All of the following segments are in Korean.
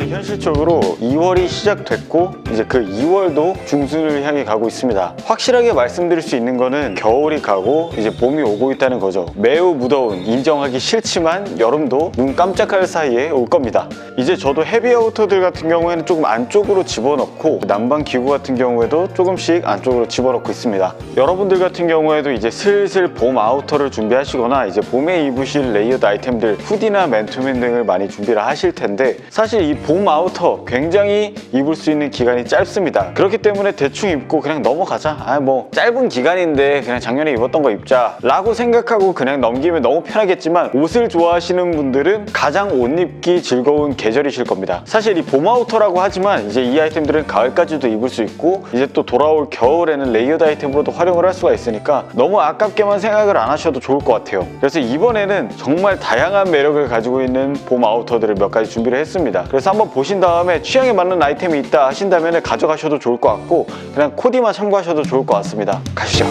지금 현실적으로 2월이 시작됐고 이제 그 2월도 중순을 향해 가고 있습니다. 확실하게 말씀드릴 수 있는 거는 겨울이 가고 이제 봄이 오고 있다는 거죠. 매우 무더운, 인정하기 싫지만 여름도 눈 깜짝할 사이에 올 겁니다. 이제 저도 헤비아우터들 같은 경우에는 조금 안쪽으로 집어넣고 난방 기구 같은 경우에도 조금씩 안쪽으로 집어넣고 있습니다. 여러분들 같은 경우에도 이제 슬슬 봄 아우터를 준비하시거나 이제 봄에 입으실 레이어드 아이템들 후디나 맨투맨 등을 많이 준비를 하실 텐데, 사실 이 봄 아우터 굉장히 입을 수 있는 기간이 짧습니다. 그렇기 때문에 대충 입고 그냥 넘어가자, 뭐 짧은 기간인데 그냥 작년에 입었던 거 입자 라고 생각하고 그냥 넘기면 너무 편하겠지만, 옷을 좋아하시는 분들은 가장 옷 입기 즐거운 계절이실 겁니다. 사실 이 봄 아우터라고 하지만 이제 이 아이템들은 가을까지도 입을 수 있고 이제 또 돌아올 겨울에는 레이어드 아이템으로도 활용을 할 수가 있으니까 너무 아깝게만 생각을 안 하셔도 좋을 것 같아요. 그래서 이번에는 정말 다양한 매력을 가지고 있는 봄 아우터들을 몇 가지 준비를 했습니다. 그래서 한번 보신 다음에 취향에 맞는 아이템이 있다 하신다면 가져가셔도 좋을 것 같고, 그냥 코디만 참고하셔도 좋을 것 같습니다. 가시죠.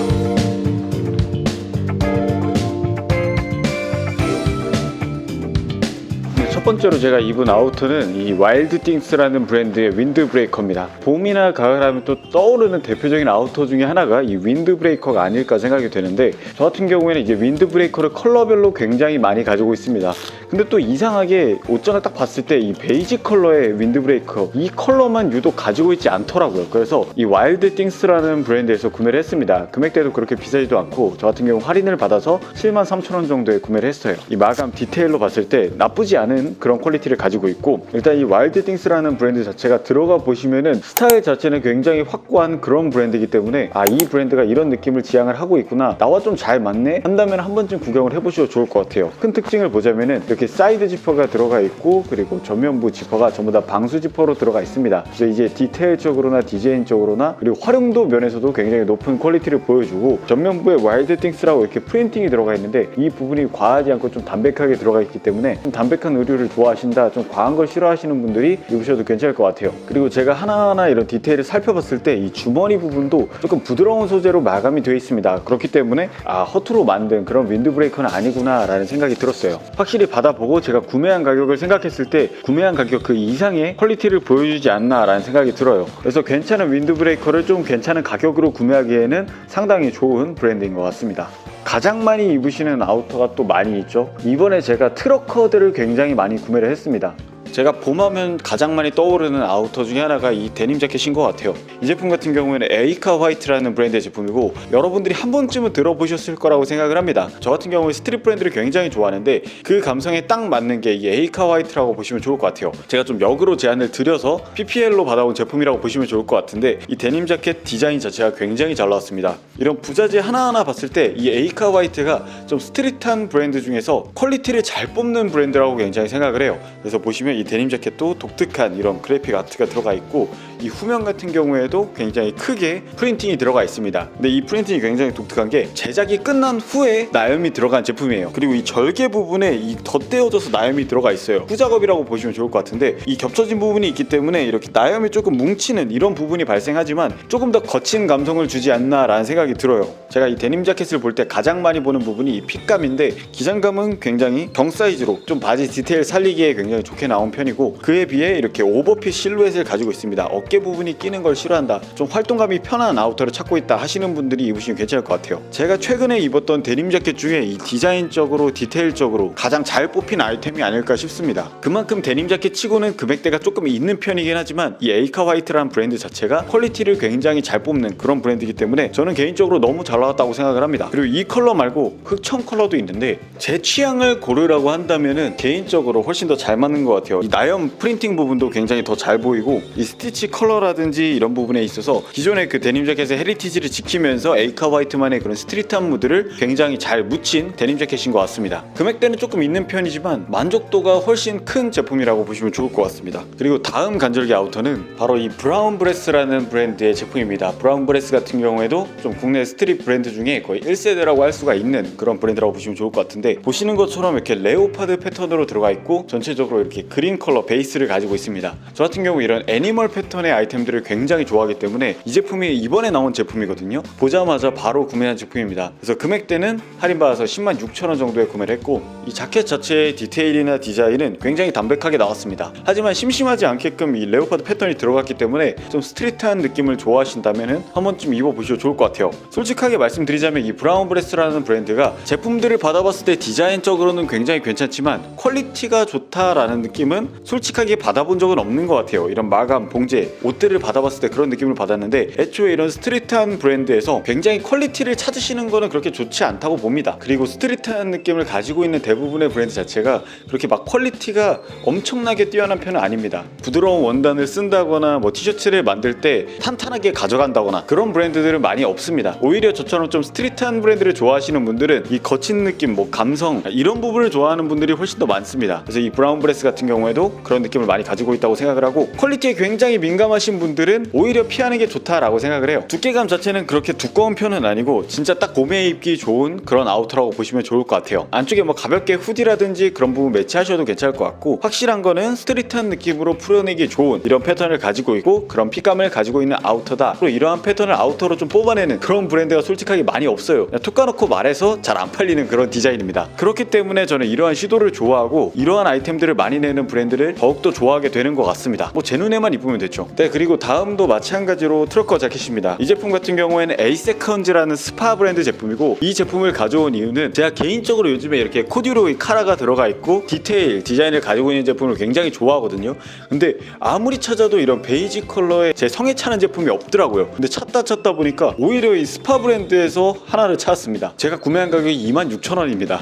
첫 번째로 제가 입은 아우터는 이 와일드띵스라는 브랜드의 윈드브레이커입니다. 봄이나 가을 하면 또 떠오르는 대표적인 아우터 중에 하나가 이 윈드브레이커가 아닐까 생각이 되는데, 저 같은 경우에는 이제 윈드브레이커를 컬러별로 굉장히 많이 가지고 있습니다. 근데 또 이상하게 옷장을 딱 봤을 때 이 베이지 컬러의 윈드브레이커, 이 컬러만 유독 가지고 있지 않더라고요. 그래서 이 와일드띵스라는 브랜드에서 구매를 했습니다. 금액대도 그렇게 비싸지도 않고 저 같은 경우 할인을 받아서 73,000원 정도에 구매를 했어요. 이 마감 디테일로 봤을 때 나쁘지 않은 그런 퀄리티를 가지고 있고, 일단 이 와일드띵스라는 브랜드 자체가 들어가 보시면은 스타일 자체는 굉장히 확고한 그런 브랜드이기 때문에 이 브랜드가 이런 느낌을 지향을 하고 있구나, 나와 좀 잘 맞네 한다면 한 번쯤 구경을 해보셔도 좋을 것 같아요. 큰 특징을 보자면은 이렇게 사이드 지퍼가 들어가 있고, 그리고 전면부 지퍼가 전부 다 방수 지퍼로 들어가 있습니다. 그래서 이제 디테일적으로나 디자인적으로나 그리고 활용도 면에서도 굉장히 높은 퀄리티를 보여주고, 전면부에 와일드띵스라고 이렇게 프린팅이 들어가 있는데 이 부분이 과하지 않고 좀 담백하게 들어가 있기 때문에 좀 담백한 의류를 좋아하신다, 좀 과한 걸 싫어하시는 분들이 입으셔도 괜찮을 것 같아요. 그리고 제가 하나하나 이런 디테일을 살펴봤을 때 이 주머니 부분도 조금 부드러운 소재로 마감이 되어 있습니다. 그렇기 때문에 허투루 만든 그런 윈드브레이커는 아니구나 라는 생각이 들었어요. 확실히 받아보고 제가 구매한 가격을 생각했을 때 구매한 가격 그 이상의 퀄리티를 보여주지 않나 라는 생각이 들어요. 그래서 괜찮은 윈드브레이커를 좀 괜찮은 가격으로 구매하기에는 상당히 좋은 브랜드인 것 같습니다. 가장 많이 입으시는 아우터가 또 많이 있죠. 이번에 제가 트러커들을 굉장히 많이 구매를 했습니다. 제가 봄하면 가장 많이 떠오르는 아우터 중에 하나가 이 데님 자켓인 것 같아요. 이 제품 같은 경우에는 에이카 화이트라는 브랜드의 제품이고, 여러분들이 한 번쯤은 들어보셨을 거라고 생각을 합니다. 저 같은 경우에 스트릿 브랜드를 굉장히 좋아하는데 그 감성에 딱 맞는 게 이 에이카 화이트라고 보시면 좋을 것 같아요. 제가 좀 역으로 제안을 드려서 PPL로 받아온 제품이라고 보시면 좋을 것 같은데, 이 데님 자켓 디자인 자체가 굉장히 잘 나왔습니다. 이런 부자재 하나하나 봤을 때 이 에이카 화이트가 좀 스트릿한 브랜드 중에서 퀄리티를 잘 뽑는 브랜드라고 굉장히 생각을 해요. 그래서 보시면 이 데님 자켓도 독특한 이런 그래픽 아트가 들어가 있고, 이 후면 같은 경우에도 굉장히 크게 프린팅이 들어가 있습니다. 근데 이 프린팅이 굉장히 독특한 게 제작이 끝난 후에 나염이 들어간 제품이에요. 그리고 이 절개 부분에 이 덧대어져서 나염이 들어가 있어요. 후작업이라고 보시면 좋을 것 같은데, 이 겹쳐진 부분이 있기 때문에 이렇게 나염이 조금 뭉치는 이런 부분이 발생하지만 조금 더 거친 감성을 주지 않나 라는 생각이 들어요. 제가 이 데님 자켓을 볼 때 가장 많이 보는 부분이 이 핏감인데, 기장감은 굉장히 정 사이즈로 좀 바지 디테일 살리기에 굉장히 좋게 나온 편이고, 그에 비해 이렇게 오버핏 실루엣을 가지고 있습니다. 어깨 부분이 끼는 걸 싫어한다, 좀 활동감이 편한 아우터를 찾고 있다 하시는 분들이 입으시면 괜찮을 것 같아요. 제가 최근에 입었던 데님 자켓 중에 이 디자인적으로 디테일적으로 가장 잘 뽑힌 아이템이 아닐까 싶습니다. 그만큼 데님 자켓 치고는 금액대가 조금 있는 편이긴 하지만 이 에이카 화이트라는 브랜드 자체가 퀄리티를 굉장히 잘 뽑는 그런 브랜드이기 때문에 저는 개인적으로 너무 잘 나왔다고 생각을 합니다. 그리고 이 컬러 말고 흑청 컬러도 있는데, 제 취향을 고르라고 한다면은 개인적으로 훨씬 더 잘 맞는 것 같아요. 이 나염 프린팅 부분도 굉장히 더 잘 보이고, 이 스티치 컬러라든지 이런 부분에 있어서 기존의 그 데님 자켓의 헤리티지를 지키면서 에이카 화이트만의 그런 스트릿한 무드를 굉장히 잘 묻힌 데님 자켓인 것 같습니다. 금액대는 조금 있는 편이지만 만족도가 훨씬 큰 제품이라고 보시면 좋을 것 같습니다. 그리고 다음 간절기 아우터는 바로 이 브라운 브레스라는 브랜드의 제품입니다. 브라운 브레스 같은 경우에도 좀 국내 스트릿 브랜드 중에 거의 1세대라고 할 수가 있는 그런 브랜드라고 보시면 좋을 것 같은데, 보시는 것처럼 이렇게 레오파드 패턴으로 들어가 있고 전체적으로 이렇게 그린 그린 컬러 베이스를 가지고 있습니다. 저 같은 경우 이런 애니멀 패턴의 아이템들을 굉장히 좋아하기 때문에 이 제품이 이번에 나온 제품이거든요. 보자마자 바로 구매한 제품입니다. 그래서 금액대는 할인받아서 106,000원 정도에 구매를 했고, 이 자켓 자체의 디테일이나 디자인은 굉장히 담백하게 나왔습니다. 하지만 심심하지 않게끔 이 레오파드 패턴이 들어갔기 때문에 좀 스트리트한 느낌을 좋아하신다면 한 번쯤 입어보셔도 좋을 것 같아요. 솔직하게 말씀드리자면 이 브라운 브레스라는 브랜드가 제품들을 받아봤을 때 디자인적으로는 굉장히 괜찮지만 퀄리티가 좋다라는 느낌은 솔직하게 받아본 적은 없는 것 같아요. 이런 마감, 봉제, 옷들을 받아봤을 때 그런 느낌을 받았는데, 애초에 이런 스트리트한 브랜드에서 굉장히 퀄리티를 찾으시는 거는 그렇게 좋지 않다고 봅니다. 그리고 스트리트한 느낌을 가지고 있는 대부분의 브랜드 자체가 그렇게 막 퀄리티가 엄청나게 뛰어난 편은 아닙니다. 부드러운 원단을 쓴다거나 뭐 티셔츠를 만들 때 탄탄하게 가져간다거나 그런 브랜드들은 많이 없습니다. 오히려 저처럼 좀 스트리트한 브랜드를 좋아하시는 분들은 이 거친 느낌, 뭐 감성, 이런 부분을 좋아하는 분들이 훨씬 더 많습니다. 그래서 이 브라운 브레스 같은 경우에도 그런 느낌을 많이 가지고 있다고 생각을 하고, 퀄리티에 굉장히 민감하신 분들은 오히려 피하는 게 좋다라고 생각을 해요. 두께감 자체는 그렇게 두꺼운 편은 아니고 진짜 딱 봄에 입기 좋은 그런 아우터라고 보시면 좋을 것 같아요. 안쪽에 뭐 가볍게 후디라든지 그런 부분 매치하셔도 괜찮을 것 같고, 확실한 거는 스트리트한 느낌으로 풀어내기 좋은 이런 패턴을 가지고 있고 그런 핏감을 가지고 있는 아우터다. 그리고 이러한 패턴을 아우터로 좀 뽑아내는 그런 브랜드가 솔직하게 많이 없어요. 툭 까놓고 말해서 잘 안 팔리는 그런 디자인입니다. 그렇기 때문에 저는 이러한 시도를 좋아하고 이러한 아이템들을 많이 내는 브랜드를 더욱더 좋아하게 되는 것 같습니다. 뭐 제 눈에만 입으면 됐죠. 네, 그리고 다음도 마찬가지로 트러커 자켓입니다. 이 제품 같은 경우에는 에이세컨즈라는 스파 브랜드 제품이고, 이 제품을 가져온 이유는 제가 개인적으로 요즘에 이렇게 코듀로이 카라가 들어가 있고 디테일, 디자인을 가지고 있는 제품을 굉장히 좋아하거든요. 근데 아무리 찾아도 이런 베이지 컬러의 제 성에 차는 제품이 없더라고요. 근데 찾다 보니까 오히려 이 스파 브랜드에서 하나를 찾았습니다. 제가 구매한 가격이 26,000원입니다.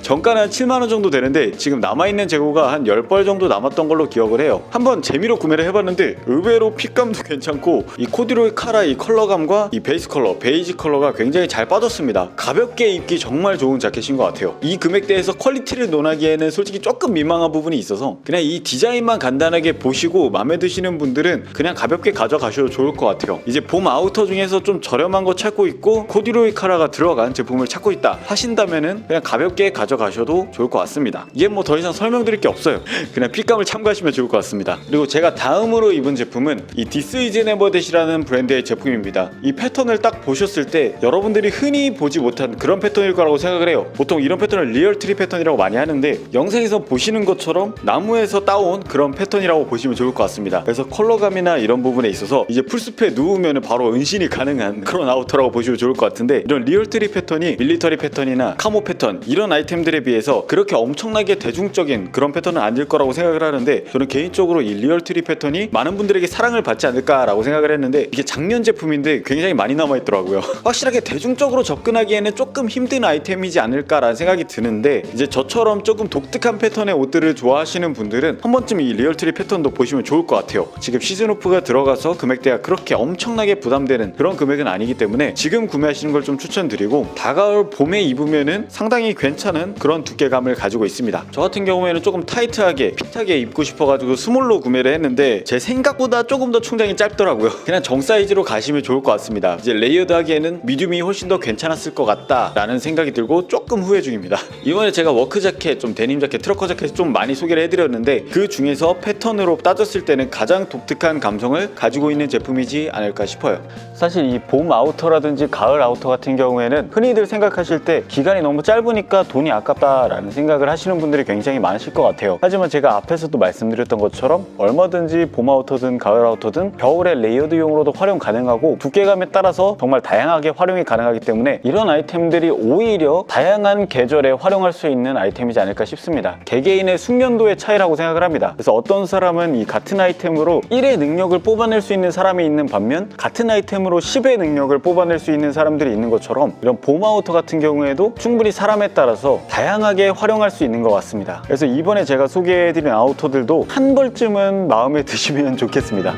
정가는 한 7만원 정도 되는데 지금 남아있는 재고가 한 10벌 정도 남았던 걸로 기억을 해요. 한번 재미로 구매를 해봤는데 의외로 핏감도 괜찮고 이 코듀로이 카라 이 컬러감과 이 베이스 컬러, 베이지 컬러가 굉장히 잘 빠졌습니다. 가볍게 입기 정말 좋은 자켓인 것 같아요. 이 금액대에서 퀄리티를 논하기에는 솔직히 조금 민망한 부분이 있어서 그냥 이 디자인만 간단하게 보시고 마음에 드시는 분들은 그냥 가볍게 가져가셔도 좋을 것 같아요. 이제 봄 아우터 중에서 좀 저렴한 거 찾고 있고 코듀로이 카라가 들어간 제품을 찾고 있다 하신다면은 그냥 가볍게 가져가셔도 좋을 것 같습니다. 이게 뭐 더 이상 설명드릴 게 없어요. 그냥 핏감을 참고하시면 좋을 것 같습니다. 그리고 제가 다음으로 입은 제품은 이 This is never that이라는 브랜드의 제품입니다. 이 패턴을 딱 보셨을 때 여러분들이 흔히 보지 못한 그런 패턴일 거라고 생각을 해요. 보통 이런 패턴을 리얼 트리 패턴이라고 많이 하는데 영상에서 보시는 것처럼 나무에서 따온 그런 패턴이라고 보시면 좋을 것 같습니다. 그래서 컬러감이나 이런 부분에 있어서 이제 풀숲에 누우면 바로 은신이 가능한 그런 아우터라고 보시면 좋을 것 같은데, 이런 리얼 트리 패턴이 밀리터리 패턴이나 카모 패턴 이런 아이템들에 비해서 그렇게 엄청나게 대중적인 그런 패턴은 아닐 거라고 생각을 하는데, 저는 개인적으로 이 리얼 트리 패턴이 많은 분들에게 사랑을 받지 않을까라고 생각을 했는데 이게 작년 제품인데 굉장히 많이 남아있더라고요. 확실하게 대중적으로 접근하기에는 조금 힘든 아이템이지 않을까라는 생각이 드는데, 이제 저처럼 조금 독특한 패턴의 옷들을 좋아하시는 분들은 한 번쯤 이 리얼 트리 패턴도 보시면 좋을 것 같아요. 지금 시즌 오프가 들어가서 금액대가 그렇게 엄청나게 부담되는 그런 금액은 아니기 때문에 지금 구매하시는 걸 좀 추천드리고, 다가올 봄에 입으면은 상당히 괜찮은 그런 두께감을 가지고 있습니다. 저 같은 경우에는 조금 타이트하게 핏하게 입고 싶어가지고 스몰로 구매를 했는데 제 생각보다 조금 더 총장이 짧더라고요. 그냥 정 사이즈로 가시면 좋을 것 같습니다. 이제 레이어드 하기에는 미디움이 훨씬 더 괜찮았을 것 같다 라는 생각이 들고 조금 후회 중입니다. 이번에 제가 워크 자켓, 좀 데님 자켓, 트러커 자켓 좀 많이 소개를 해드렸는데 그 중에서 패턴으로 따졌을 때는 가장 독특한 감성을 가지고 있는 제품이지 않을까 싶어요. 사실 이 봄 아우터라든지 가을 아우터 같은 경우에는 흔히들 생각하실 때 기간이 너무 짧으니까 돈이 아깝다라는 생각을 하시는 분들이 굉장히 많으실 것 같아요. 하지만 제가 앞에서도 말씀드렸던 것처럼 얼마든지 봄 아우터든 가을 아우터든 겨울에 레이어드용으로도 활용 가능하고 두께감에 따라서 정말 다양하게 활용이 가능하기 때문에 이런 아이템들이 오히려 다양한 계절에 활용할 수 있는 아이템이지 않을까 싶습니다. 개개인의 숙련도의 차이라고 생각을 합니다. 그래서 어떤 사람은 이 같은 아이템으로 1의 능력을 뽑아낼 수 있는 사람이 있는 반면 같은 아이템으로 10의 능력을 뽑아낼 수 있는 사람들이 있는 것처럼 이런 봄 아우터 같은 경우에도 충분히 사람에 따라서 다양하게 활용할 수 있는 것 같습니다. 그래서 이번에 제가 소개해드린 아우터들도 한 벌쯤은 마음에 드시면 좋겠습니다.